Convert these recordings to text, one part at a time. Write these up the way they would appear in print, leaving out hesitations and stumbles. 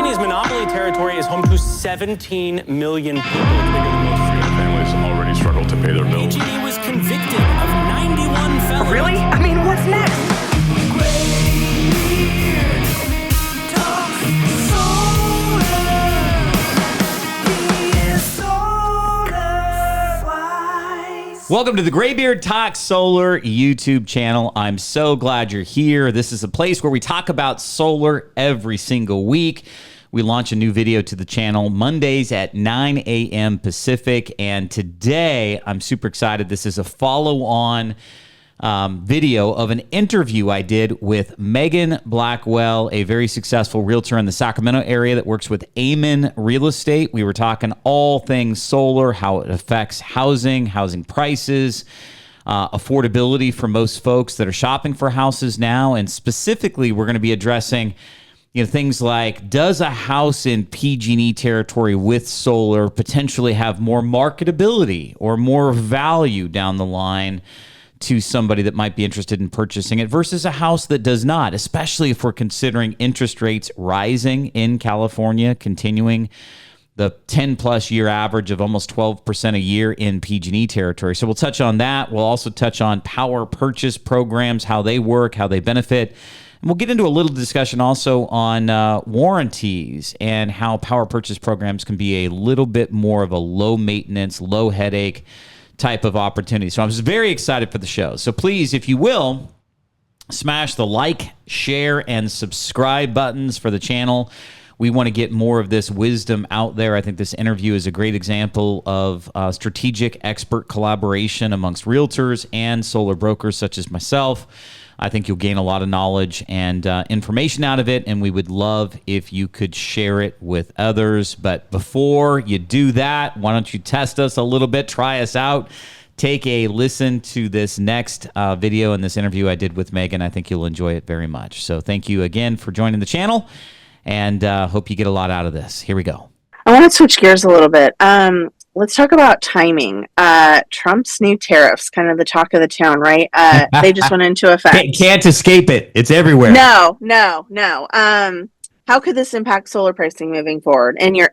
PG&E's monopoly territory is home to 17 million people. Families already struggle to pay their bills. PG&E was convicted of 91 felonies. Really? I mean, what's next? Welcome to the Graybeard Talks Solar YouTube channel. I'm so glad you're here. This is a place where we talk about solar every single week. We launch a new video to the channel Mondays at 9 a.m. Pacific. And today, I'm super excited. This is a follow-on video of an interview I did with Megan Blackwell, a very successful realtor in the Sacramento area that works with Amen Real Estate. We were talking all things solar, how it affects housing prices, affordability for most folks that are shopping for houses now. And specifically, we're going to be addressing things like, does a house in PG&E territory with solar potentially have more marketability or more value down the line to somebody that might be interested in purchasing it versus a house that does not, especially if we're considering interest rates rising in California, continuing the 10-plus year average of almost 12% a year in PG&E territory. So we'll touch on that. We'll also touch on power purchase programs, how they work, how they benefit. And we'll get into a little discussion also on warranties and how power purchase programs can be a little bit more of a low maintenance, low headache type of opportunity. So I'm just very excited for the show. So please, if you will, smash the like, share, and subscribe buttons for the channel. We want to get more of this wisdom out there. I think this interview is a great example of strategic expert collaboration amongst realtors and solar brokers such as myself. I think you'll gain a lot of knowledge and information out of it, and we would love if you could share it with others. But before you do that, why don't you test us a little bit, try us out, take a listen to this next video and this interview I did with Megan. I think you'll enjoy it very much. So thank you again for joining the channel, and hope you get a lot out of this. Here we go. I want to switch gears a little bit. Let's talk about timing. Trump's new tariffs, kind of the talk of the town, right? They just went into effect. Can't escape it. It's everywhere. No. How could this impact solar pricing moving forward, in your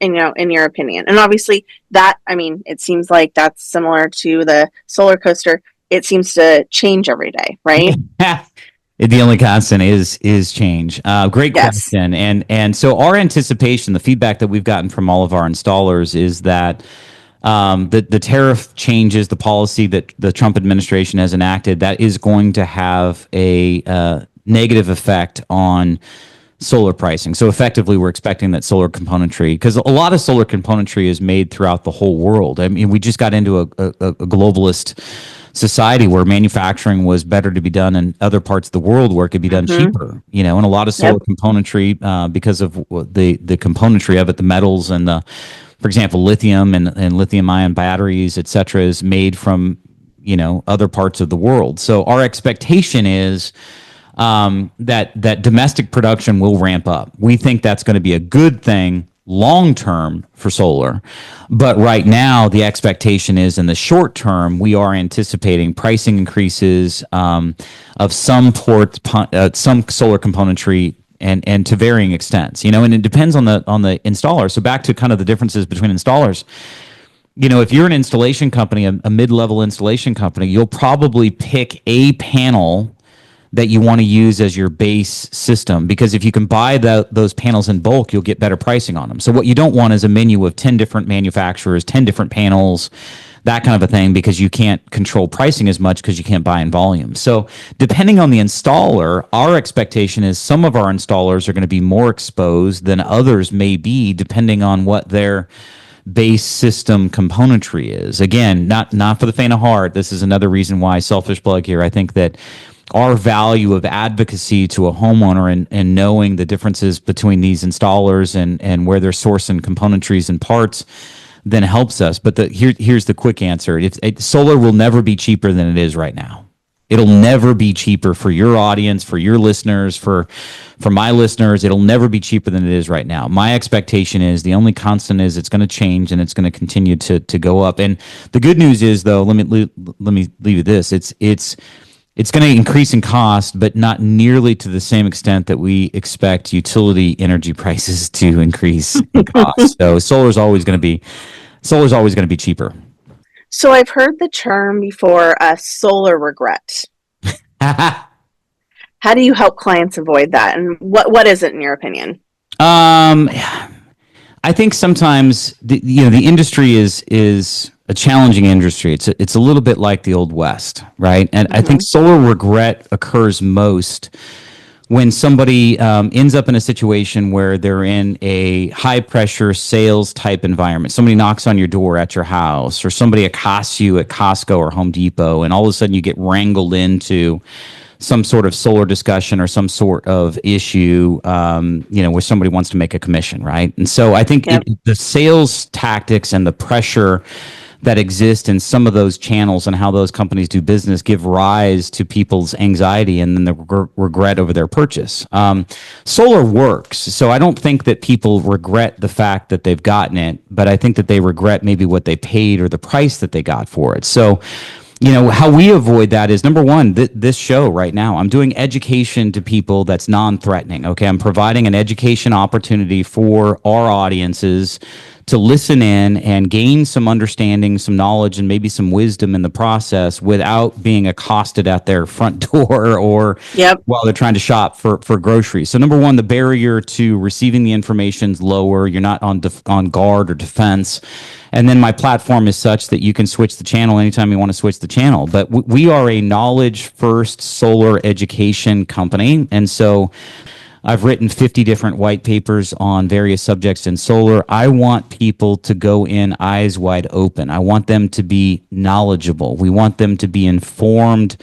opinion? And obviously, it seems like that's similar to the solar coaster. It seems to change every day, right? The only constant is change. Great question. And so our anticipation, the feedback that we've gotten from all of our installers is that the tariff changes, the policy that the Trump administration has enacted, that is going to have a negative effect on solar pricing. So effectively, we're expecting that solar componentry, because a lot of solar componentry is made throughout the whole world. I mean, we just got into a globalist society where manufacturing was better to be done in other parts of the world where it could be done cheaper, and a lot of solar componentry, because of the componentry of it, the metals and for example, lithium and lithium ion batteries, et cetera, is made from, other parts of the world. So our expectation is that domestic production will ramp up. We think that's going to be a good thing long-term for solar. But right now, the expectation is in the short term, we are anticipating pricing increases of some solar componentry and to varying extents, and it depends on the installer. So back to kind of the differences between installers. If you're an installation company, a mid-level installation company, you'll probably pick a panel that you want to use as your base system, because if you can buy those panels in bulk, you'll get better pricing on them. So what you don't want is a menu of 10 different manufacturers, 10 different panels, that kind of a thing, because you can't control pricing as much because you can't buy in volume. So depending on the installer, our expectation is some of our installers are going to be more exposed than others may be, depending on what their base system componentry is. Again, not for the faint of heart. This is another reason why, selfish plug here, I think that our value of advocacy to a homeowner and knowing the differences between these installers and where they're sourcing componentries and parts then helps us. But here's the quick answer. Solar will never be cheaper than it is right now. It'll never be cheaper for your audience, for your listeners, for my listeners. It'll never be cheaper than it is right now. My expectation is the only constant is it's going to change and it's going to continue to go up. And the good news is, though, let me leave you this. It's it's going to increase in cost, but not nearly to the same extent that we expect utility energy prices to increase in cost. So solar's always going to be cheaper. So I've heard the term before, solar regret. How do you help clients avoid that? And what is it in your opinion? I think sometimes the industry is a challenging industry. It's a little bit like the Old West, right? And I think solar regret occurs most when somebody ends up in a situation where they're in a high pressure sales type environment. Somebody knocks on your door at your house, or somebody accosts you at Costco or Home Depot, and all of a sudden you get wrangled into some sort of solar discussion or some sort of issue, where somebody wants to make a commission, right? And so I think the sales tactics and the pressure that exist in some of those channels and how those companies do business give rise to people's anxiety and then the regret over their purchase. Solar works, so I don't think that people regret the fact that they've gotten it, but I think that they regret maybe what they paid or the price that they got for it. So how we avoid that is, number one, this show right now, I'm doing education to people that's non-threatening. Okay. I'm providing an education opportunity for our audiences to listen in and gain some understanding, some knowledge, and maybe some wisdom in the process without being accosted at their front door or while they're trying to shop for groceries. So number one, the barrier to receiving the information is lower. You're not on guard or defense. And then my platform is such that you can switch the channel anytime you want to switch the channel. But we are a knowledge-first solar education company. And so I've written 50 different white papers on various subjects in solar. I want people to go in eyes wide open. I want them to be knowledgeable. We want them to be informed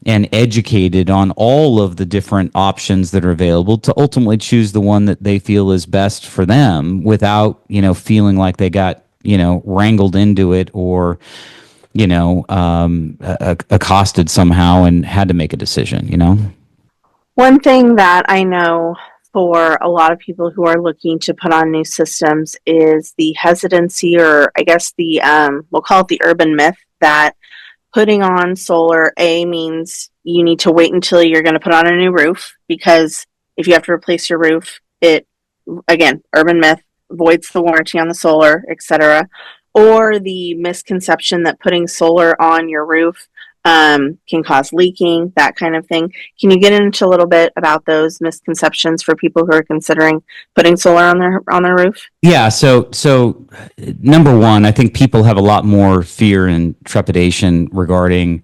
and educated on all of the different options that are available to ultimately choose the one that they feel is best for them without, feeling like they got, wrangled into it or, accosted somehow and had to make a decision, One thing that I know for a lot of people who are looking to put on new systems is the hesitancy, or I guess we'll call it the urban myth, that putting on solar means you need to wait until you're going to put on a new roof, because if you have to replace your roof, again, urban myth, voids the warranty on the solar, etc. Or the misconception that putting solar on your roof can cause leaking, that kind of thing. Can you get into a little bit about those misconceptions for people who are considering putting solar on their roof? Yeah. So number one, I think people have a lot more fear and trepidation regarding,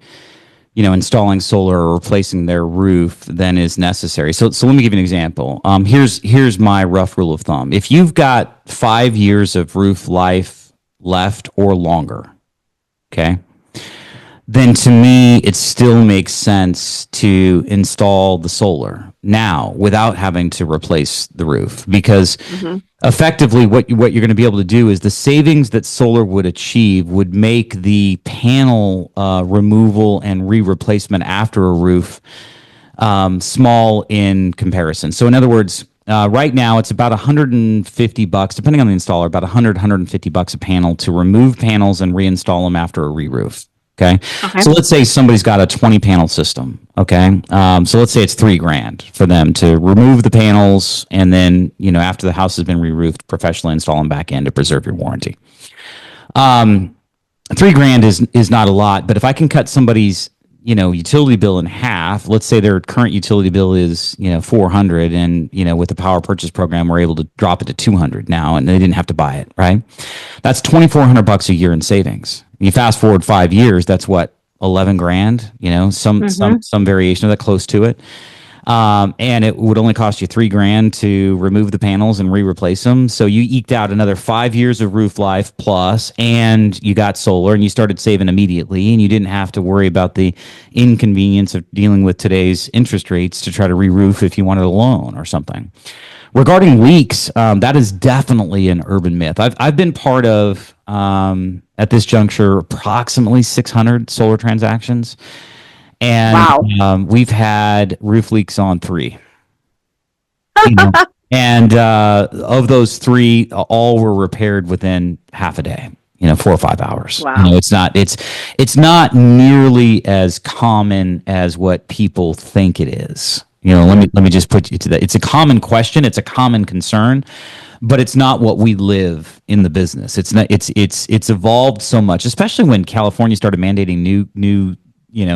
installing solar or replacing their roof than is necessary. So let me give you an example. Here's my rough rule of thumb. If you've got 5 years of roof life left or longer, okay, then to me, it still makes sense to install the solar now without having to replace the roof, because effectively what you're going to be able to do is the savings that solar would achieve would make the panel removal and replacement after a roof small in comparison. So in other words, right now it's about $150, depending on the installer, about $150 a panel to remove panels and reinstall them after a re-roof. Okay. So let's say somebody's got a 20 panel system. Okay. So let's say it's $3,000 for them to remove the panels and then, after the house has been re-roofed, professionally install them back in to preserve your warranty. $3,000 is not a lot, but if I can cut somebody's, utility bill in half, let's say their current utility bill is, $400, and, with the power purchase program, we're able to drop it to $200 now, and they didn't have to buy it, right? That's $2,400 a year in savings. You fast forward 5 years, that's what, $11,000, some variation of that, close to it. And it would only cost you $3,000 to remove the panels and replace them. So you eked out another 5 years of roof life plus, and you got solar, and you started saving immediately, and you didn't have to worry about the inconvenience of dealing with today's interest rates to try to re-roof if you wanted a loan or something. Regarding leaks, that is definitely an urban myth. I've been part of, at this juncture, approximately 600 solar transactions. And we've had roof leaks on 3. And of those 3, all were repaired within half a day. 4 or 5 hours. Wow. It's not nearly as common as what people think it is. Let me just put you to that. It's a common question. It's a common concern, but it's not what we live in the business. It's not. It's evolved so much, especially when California started mandating new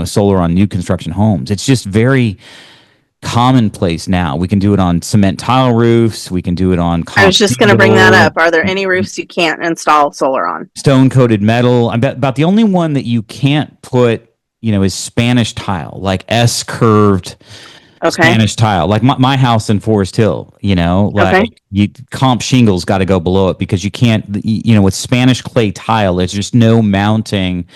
solar on new construction homes. It's just very commonplace now. We can do it on cement tile roofs. We can do it on I was just going to bring that up. Are there any roofs you can't install solar on? Stone coated metal. I bet about the only one that you can't put, is Spanish tile, like S curved Spanish tile. Like my house in Forest Hill, comp shingles got to go below it because you can't, with Spanish clay tile, there's just no mounting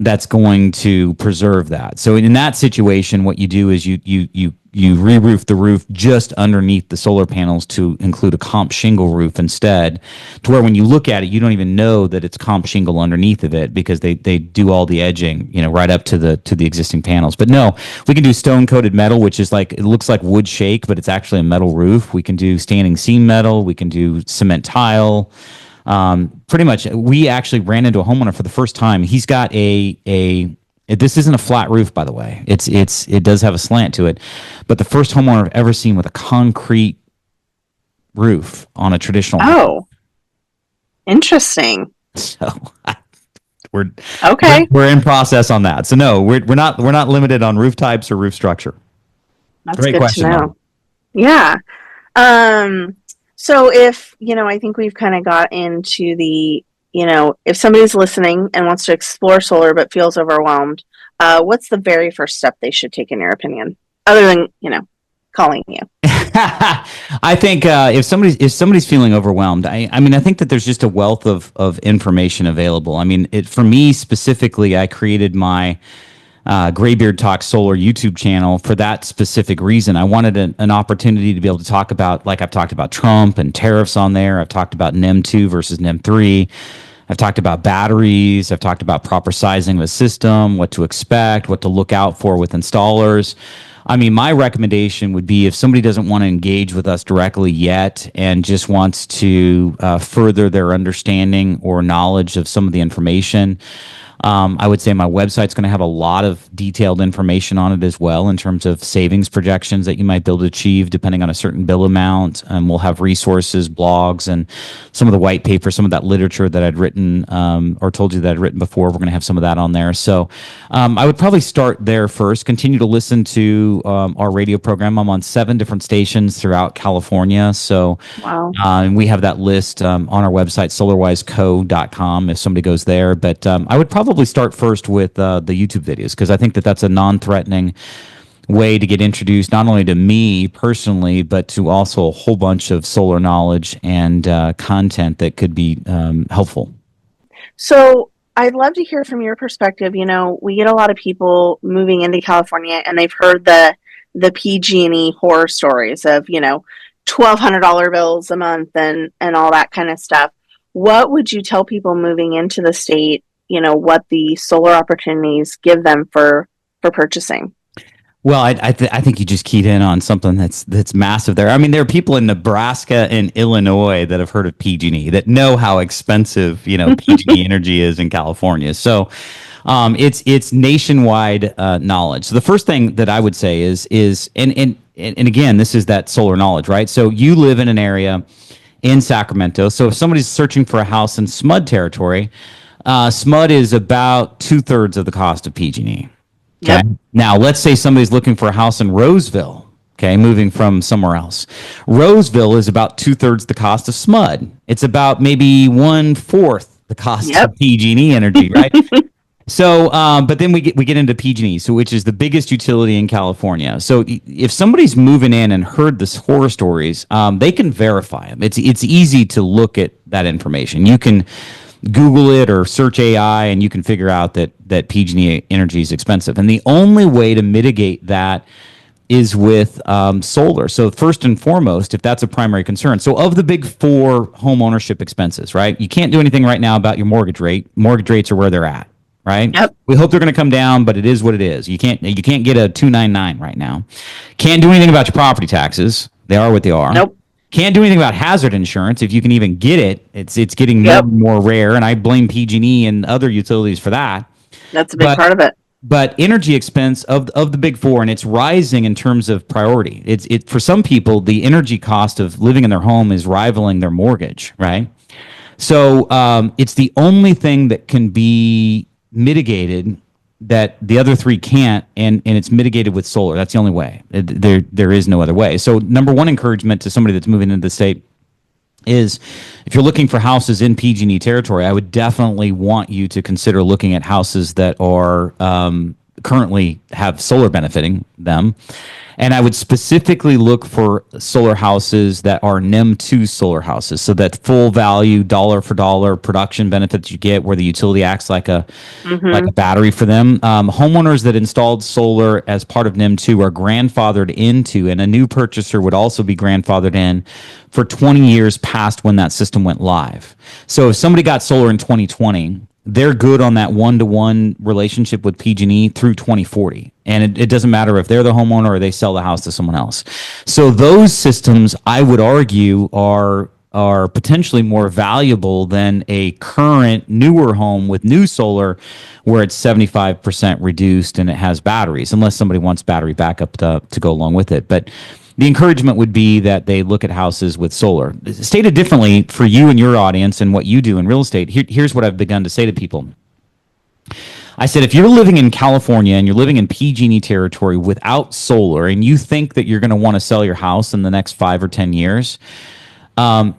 that's going to preserve that. So in that situation, what you do is you re-roof the roof just underneath the solar panels to include a comp shingle roof instead, to where when you look at it, you don't even know that it's comp shingle underneath of it because they do all the edging, right up to the existing panels. But no, we can do stone coated metal, which is it looks like wood shake, but it's actually a metal roof. We can do standing seam metal. We can do cement tile. Pretty much, we actually ran into a homeowner for the first time. He's got this isn't a flat roof, by the way. It does have a slant to it, but the first homeowner I've ever seen with a concrete roof on a traditional home. Oh, interesting. So we're okay. We're in process on that. So no, we're not limited on roof types or roof structure. That's Great good question, to know. though. Yeah. So if, I think we've kind of got into the, if somebody's listening and wants to explore solar but feels overwhelmed, what's the very first step they should take in your opinion, other than, calling you? I think if somebody's feeling overwhelmed, I think that there's just a wealth of information available. For me specifically, I created my Graybeard Talk Solar YouTube channel for that specific reason. I wanted an opportunity to be able to talk about, like I've talked about Trump and tariffs on there. I've talked about NEM 2 versus NEM 3. I've talked about batteries. I've talked about proper sizing of a system, what to expect, what to look out for with installers. My recommendation would be if somebody doesn't want to engage with us directly yet and just wants to further their understanding or knowledge of some of the information, I would say my website's going to have a lot of detailed information on it as well in terms of savings projections that you might be able to achieve depending on a certain bill amount. We'll have resources, blogs, and some of the white paper, some of that literature that I'd written or told you that I'd written before. We're going to have some of that on there. So I would probably start there first. Continue to listen to our radio program. I'm on 7 different stations throughout California. So wow. And we have that list on our website, solarwiseco.com, if somebody goes there. But I would probably start first with the YouTube videos because I think that that's a non-threatening way to get introduced not only to me personally, but to also a whole bunch of solar knowledge and content that could be helpful. So I'd love to hear from your perspective. We get a lot of people moving into California and they've heard the PG&E horror stories of, $1,200 bills a month and all that kind of stuff. What would you tell people moving into the state, what the solar opportunities give them for purchasing? Well, I think you just keyed in on something that's massive there. There are people in Nebraska and Illinois that have heard of PG&E that know how expensive, PG&E energy is in California. So it's nationwide knowledge. So the first thing that I would say is and again, this is that solar knowledge, right? So you live in an area in Sacramento. So if somebody's searching for a house in SMUD territory, SMUD is about 2/3 of the cost of PG&E. Okay. Yep. Now, let's say somebody's looking for a house in Roseville, okay, moving from somewhere else. Roseville is about 2/3 the cost of SMUD. It's about maybe 1/4 the cost of PG&E energy, right? So, but then we get into PG&E, so which is the biggest utility in California. So if somebody's moving in and heard this horror stories, they can verify them. It's easy to look at that information. You can Google it or search AI, and you can figure out that PG&E energy is expensive. And the only way to mitigate that is with solar. So first and foremost, if that's a primary concern. So of the big 4 home ownership expenses, right? You can't do anything right now about your mortgage rate. Mortgage rates are where they're at, right? Yep. We hope they're going to come down, but it is what it is. You can't get a 299 right now. Can't do anything about your property taxes. They are what they are. Nope. Can't do anything about hazard insurance if you can even get it. It's getting more Yep. and more rare, and I blame PG&E and other utilities for that. That's a big But part of it. but energy expense of the big four, and it's rising in terms of priority. It for some people, the energy cost of living in their home is rivaling their mortgage, right? So it's the only thing that can be mitigated that the other three can't, and it's mitigated with solar. That's the only way. There is no other way. So number one encouragement to somebody that's moving into the state is, if you're looking for houses in PG&E territory, I would definitely want you to consider looking at houses that are currently have solar benefiting them. And I would specifically look for solar houses that are NEM 2 solar houses. So that full value, dollar for dollar production benefits you get, where the utility acts like a battery for them. Homeowners that installed solar as part of NEM 2 are grandfathered into, and a new purchaser would also be grandfathered in for 20 years past when that system went live. So if somebody got solar in 2020, they're good on that one-to-one relationship with PG&E through 2040. And it doesn't matter if they're the homeowner or they sell the house to someone else. So those systems, I would argue, are potentially more valuable than a current newer home with new solar where it's 75% reduced and it has batteries, unless somebody wants battery backup to go along with it. But the encouragement would be that they look at houses with solar. Stated differently for you and your audience and what you do in real estate, here's what I've begun to say to people. I said, if you're living in California and you're living in PG&E territory without solar, and you think that you're going to want to sell your house in the next 5 or 10 years,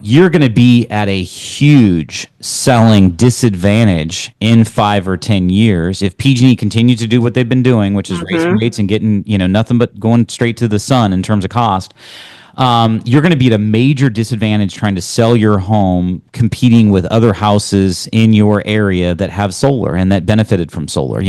you're going to be at a huge selling disadvantage in 5 or 10 years if PG&E continues to do what they've been doing, which is raising rates and getting nothing but going straight to the sun in terms of cost. You're going to be at a major disadvantage trying to sell your home, competing with other houses in your area that have solar and that benefited from solar.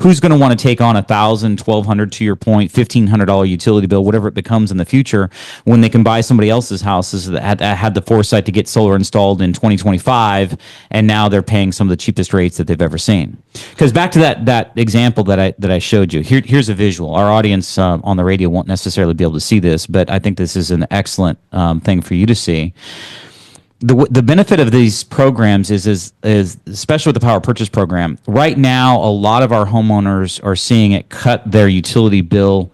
Who's going to want to take on $1,000, $1,200, to your point, $1,500 utility bill, whatever it becomes in the future, when they can buy somebody else's houses that had the foresight to get solar installed in 2025, and now they're paying some of the cheapest rates that they've ever seen. Because back to that example that I showed you, here's a visual. Our audience on the radio won't necessarily be able to see this, but I think this is an excellent thing for you to see. The benefit of these programs is especially with the power purchase program. Right now, a lot of our homeowners are seeing it cut their utility bill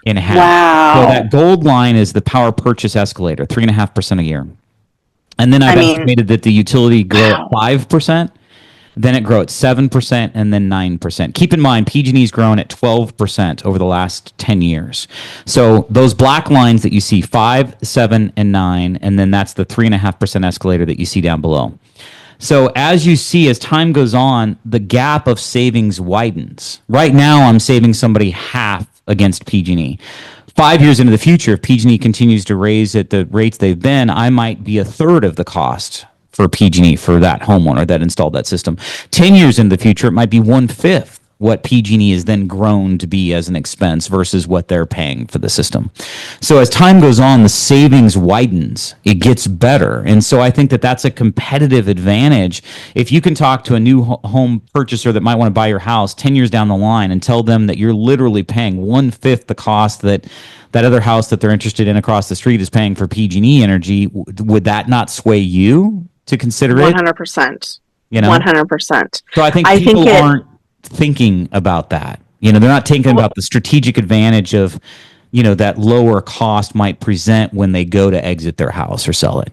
in half. Wow. So that gold line is the power purchase escalator, 3.5% a year. And then I've estimated that the utility grow at 5%. Then it grew at 7% and then 9%. Keep in mind, PG&E's grown at 12% over the last 10 years. So those black lines that you see, 5, 7, and 9, and then that's the 3.5% escalator that you see down below. So as you see, as time goes on, the gap of savings widens. Right now, I'm saving somebody half against PG&E. 5 years into the future, if PG&E continues to raise at the rates they've been, I might be a third of the cost for PG&E for that homeowner that installed that system. 10 years into the future, it might be 1/5 what PG&E has then grown to be as an expense versus what they're paying for the system. So as time goes on, the savings widens. It gets better. And so I think that that's a competitive advantage. If you can talk to a new home purchaser that might want to buy your house 10 years down the line and tell them that you're literally paying 1/5 the cost that other house that they're interested in across the street is paying for PG&E energy, would that not sway you to consider it? 100%. 100%. So I think people aren't thinking about that. They're not thinking about the strategic advantage of, that lower cost might present when they go to exit their house or sell it.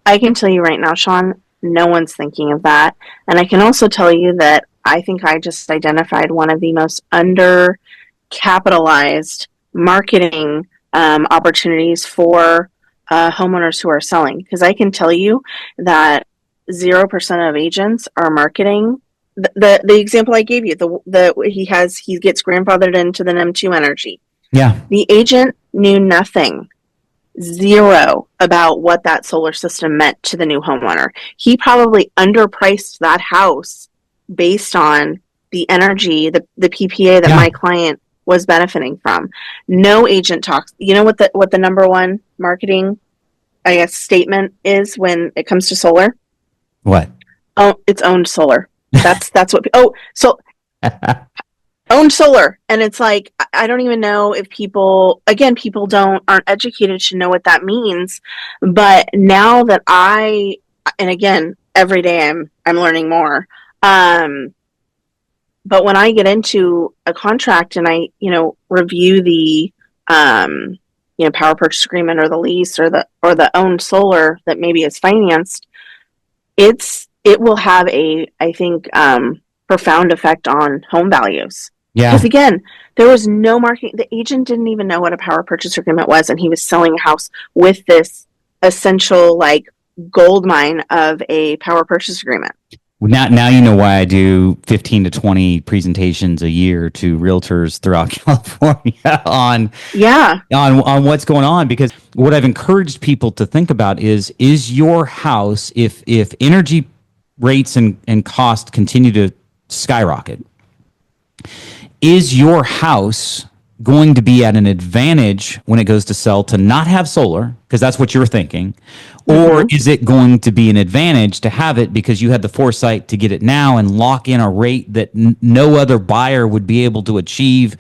I can tell you right now, Sean, no one's thinking of that. And I can also tell you that I think I just identified one of the most undercapitalized marketing opportunities for homeowners who are selling. Because I can tell you that 0% of agents are marketing. The example I gave you, he gets grandfathered into the NEM 2 energy. Yeah. The agent knew nothing, zero, about what that solar system meant to the new homeowner. He probably underpriced that house based on the energy, the PPA that my client was benefiting from. No agent talks. You know what the number one marketing, I guess, statement is when it comes to solar? What? Oh, it's owned solar. That's what. Oh, so owned solar, and it's like I don't even know if people aren't educated to know what that means. But now that and again, every day I'm learning more. Um, but when I get into a contract and I, review the power purchase agreement or the lease or the owned solar that maybe is financed, it will have I think profound effect on home values. Yeah. Because again, there was no marketing. The agent didn't even know what a power purchase agreement was, and he was selling a house with this essential like gold mine of a power purchase agreement. Now you know why I do 15 to 20 presentations a year to realtors throughout California on what's going on, because what I've encouraged people to think about is your house, if energy rates and cost continue to skyrocket, is your house going to be at an advantage when it goes to sell to not have solar, because that's what you're thinking, or is it going to be an advantage to have it because you had the foresight to get it now and lock in a rate that no other buyer would be able to achieve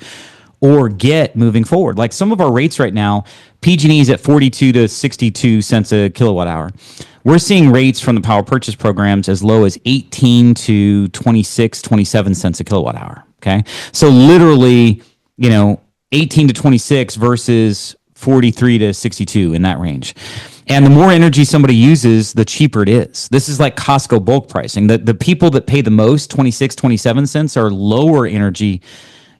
or get moving forward? Like some of our rates right now, PG&E is at 42 to 62 cents a kilowatt hour. We're seeing rates from the power purchase programs as low as 18 to 26, 27 cents a kilowatt hour. Okay. So literally, 18 to 26 versus 43 to 62 in that range. And the more energy somebody uses, the cheaper it is. This is like Costco bulk pricing. The people that pay the most, 26, 27 cents, are lower energy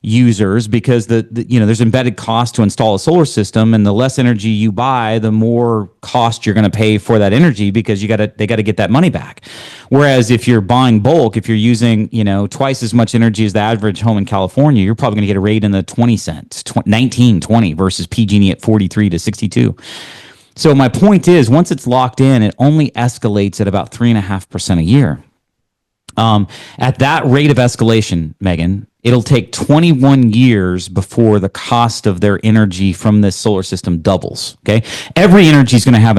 users, because there's embedded cost to install a solar system, and the less energy you buy, the more cost you're going to pay for that energy, because they got to get that money back. Whereas if you're buying bulk, if you're using twice as much energy as the average home in California, you're probably going to get a rate in the 20 cents, 19, 20 versus PG&E at 43 to 62. So my point is, once it's locked in, it only escalates at about 3.5% a year. At that rate of escalation, Megan, it'll take 21 years before the cost of their energy from this solar system doubles. Okay, every energy is going to have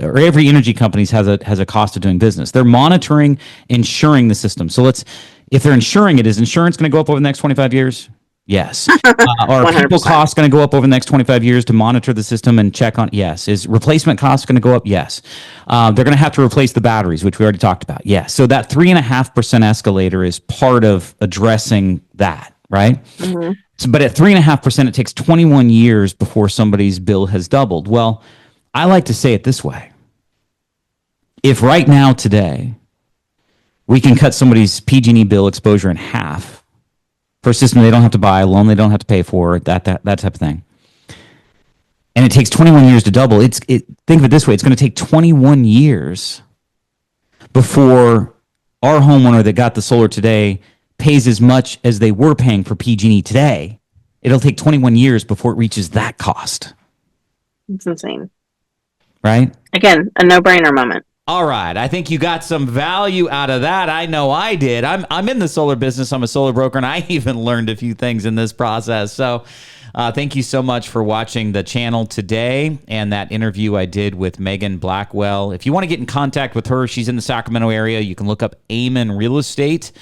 or every energy company has a cost of doing business. They're monitoring, insuring the system. So if they're insuring it, is insurance going to go up over the next 25 years? Yes. Are people costs going to go up over the next 25 years to monitor the system and check on? Yes. Is replacement costs going to go up? Yes. They're going to have to replace the batteries, which we already talked about. Yes. So that 3.5% escalator is part of addressing that, right? Mm-hmm. So, but at 3.5%, it takes 21 years before somebody's bill has doubled. Well, I like to say it this way. If right now, today, we can cut somebody's PG&E bill exposure in half, for a system they don't have to buy, a loan they don't have to pay for, that type of thing, and it takes 21 years to double. Think of it this way: it's going to take 21 years before our homeowner that got the solar today pays as much as they were paying for PG&E today. It'll take 21 years before it reaches that cost. It's insane, right? Again, a no-brainer moment. All right. I think you got some value out of that. I know I did. I'm in the solar business. I'm a solar broker, and I even learned a few things in this process. So thank you so much for watching the channel today and that interview I did with Megan Blackwell. If you want to get in contact with her, she's in the Sacramento area. You can look up Amen Real Estate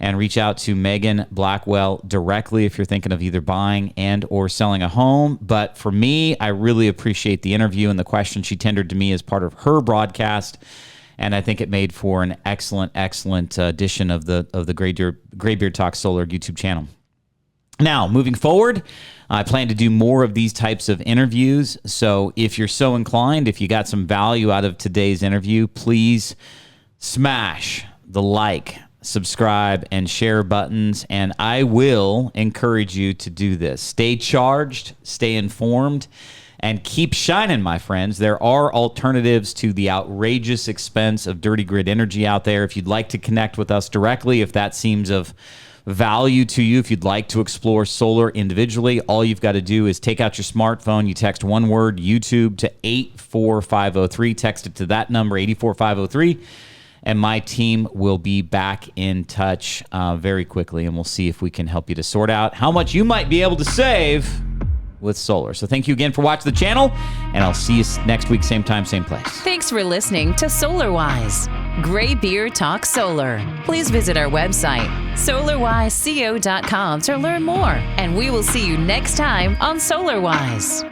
and reach out to Megan Blackwell directly if you're thinking of either buying and or selling a home. But for me, I really appreciate the interview and the question she tendered to me as part of her broadcast. And I think it made for an excellent edition of the Graybeard Talk Solar YouTube channel. Now, moving forward, I plan to do more of these types of interviews. So if you're so inclined, if you got some value out of today's interview, please smash the like, subscribe, and share buttons, and I will encourage you to do this. Stay charged, stay informed, and keep shining, my friends. There are alternatives to the outrageous expense of dirty grid energy out there. If you'd like to connect with us directly, if that seems of value to you, if you'd like to explore solar individually, all you've got to do is take out your smartphone, you text one word, YouTube, to 84503. Text it to that number, 84503. And my team will be back in touch very quickly, and we'll see if we can help you to sort out how much you might be able to save with solar. So thank you again for watching the channel, and I'll see you next week, same time, same place. Thanks for listening to SolarWise. Gray Beer Talk Solar. Please visit our website, solarwiseco.com, to learn more. And we will see you next time on SolarWise.